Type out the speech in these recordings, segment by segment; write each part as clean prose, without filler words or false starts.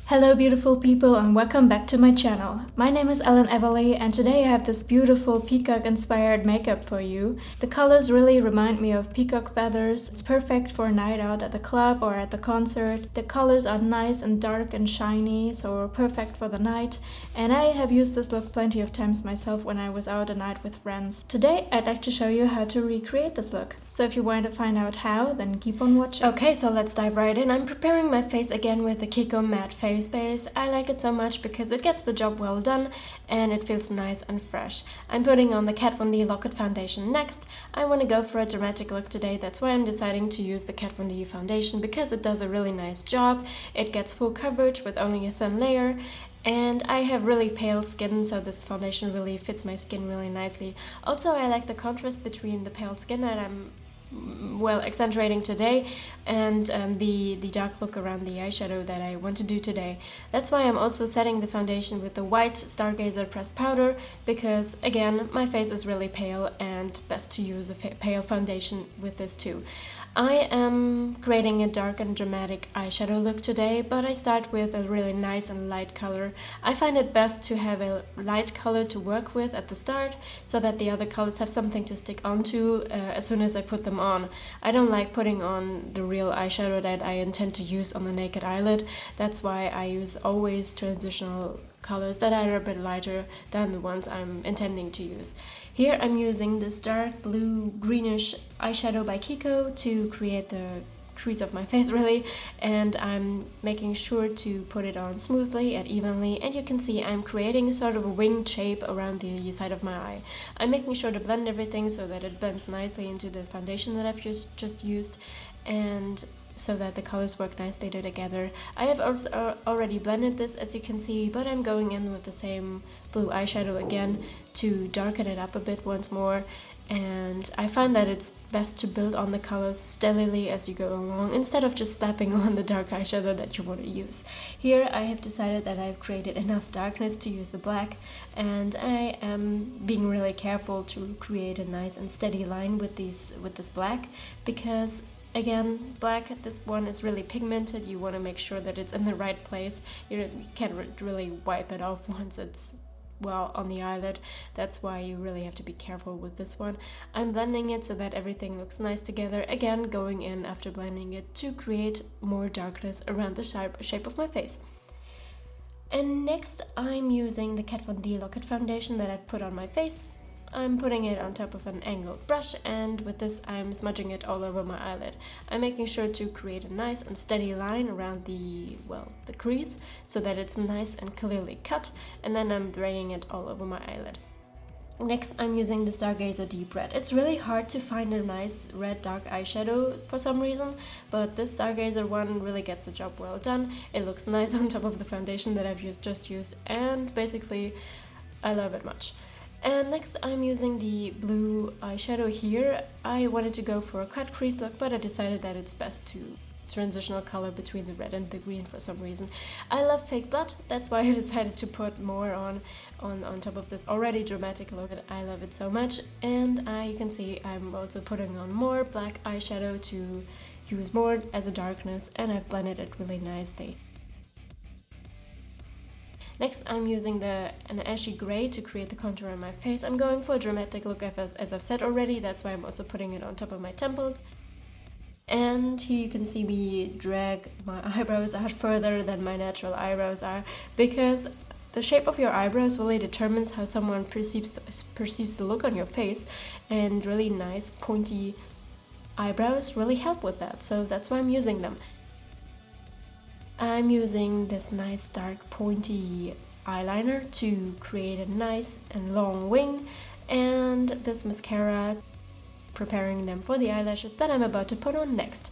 Hello beautiful people and welcome back to my channel. My name is EllenEverly and today I have this beautiful peacock inspired makeup for you. The colors really remind me of peacock feathers. It's perfect for a night out at the club or at the concert. The colors are nice and dark and shiny, so perfect for the night. And I have used this look plenty of times myself when I was out at night with friends. Today I'd like to show you how to recreate this look. So if you want to find out how, then keep on watching. Okay, so let's dive right in. I'm preparing my face again with the KIKO Matte Face Base. I like it so much because it gets the job well done and it feels nice and fresh. I'm putting on the Kat Von D Lock-It foundation next. I want to go for a dramatic look today. That's why I'm deciding to use the Kat Von D foundation because it does a really nice job. It gets full coverage with only a thin layer. And I have really pale skin, so this foundation really fits my skin really nicely. Also, I like the contrast between the pale skin that I'm accentuating today and the dark look around the eyeshadow that I want to do today. That's why I'm also setting the foundation with the white Stargazer pressed powder because, again, my face is really pale and best to use a pale foundation with this too. I am creating a dark and dramatic eyeshadow look today, but I start with a really nice and light color. I find it best to have a light color to work with at the start so that the other colors have something to stick onto as soon as I put them on. I don't like putting on the real eyeshadow that I intend to use on the naked eyelid. That's why I use always transitional colors that are a bit lighter than the ones I'm intending to use. Here I'm using this dark blue greenish eyeshadow by KIKO to create the crease of my face really, and I'm making sure to put it on smoothly and evenly, and you can see I'm creating sort of a winged shape around the side of my eye. I'm making sure to blend everything so that it blends nicely into the foundation that I've just used, and so that the colors work nicely together. I have already blended this, as you can see, but I'm going in with the same blue eyeshadow again to darken it up a bit once more. And I find that it's best to build on the colors steadily as you go along instead of just slapping on the dark eyeshadow that you want to use. Here I have decided that I've created enough darkness to use the black, and I am being really careful to create a nice and steady line with this black because, again, black, this one is really pigmented. You want to make sure that it's in the right place. You can't really wipe it off once it's on the eyelid. That's why you really have to be careful with this one. I'm blending it so that everything looks nice together, again going in after blending it to create more darkness around the shape of my face. And next I'm using the Kat Von D Lock-It foundation that I put on my face. I'm putting it on top of an angled brush, and with this I'm smudging it all over my eyelid. I'm making sure to create a nice and steady line around the crease so that it's nice and clearly cut, and then I'm bringing it all over my eyelid. Next I'm using the Stargazer Deep Red. It's really hard to find a nice red dark eyeshadow for some reason, but this Stargazer one really gets the job well done. It looks nice on top of the foundation that I've just used, and basically I love it much. And next I'm using the blue eyeshadow here. I wanted to go for a cut crease look, but I decided that it's best to transitional color between the red and the green for some reason. I love fake blood, that's why I decided to put more on top of this already dramatic look. I love it so much, and you can see I'm also putting on more black eyeshadow to use more as a darkness, and I've blended it really nicely. Next I'm using an ashy gray to create the contour on my face. I'm going for a dramatic look as I've said already, that's why I'm also putting it on top of my temples. And here you can see me drag my eyebrows out further than my natural eyebrows are, because the shape of your eyebrows really determines how someone perceives the look on your face, and really nice pointy eyebrows really help with that, so that's why I'm using them. I'm using this nice dark pointy eyeliner to create a nice and long wing, and this mascara, preparing them for the eyelashes that I'm about to put on next.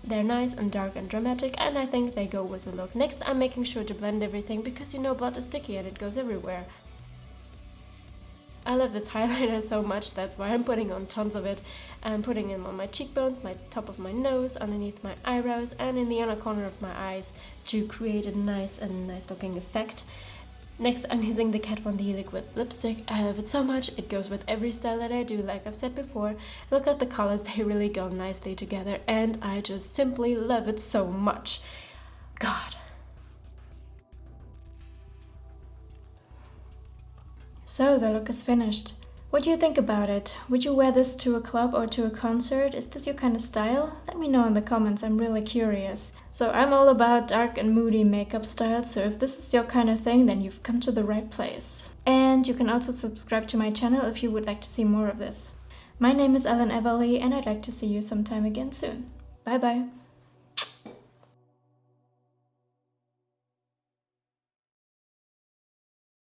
They're nice and dark and dramatic, and I think they go with the look. Next I'm making sure to blend everything because you know blood is sticky and it goes everywhere. I love this highlighter so much, that's why I'm putting on tons of it. I'm putting it on my cheekbones, my top of my nose, underneath my eyebrows, and in the inner corner of my eyes to create a nice looking effect. Next I'm using the Kat Von D liquid lipstick. I love it so much, it goes with every style that I do, like I've said before. Look at the colors, they really go nicely together, and I just simply love it so much. God. So the look is finished. What do you think about it? Would you wear this to a club or to a concert? Is this your kind of style? Let me know in the comments, I'm really curious. So I'm all about dark and moody makeup styles, so if this is your kind of thing, then you've come to the right place. And you can also subscribe to my channel if you would like to see more of this. My name is EllenEverly and I'd like to see you sometime again soon. Bye bye!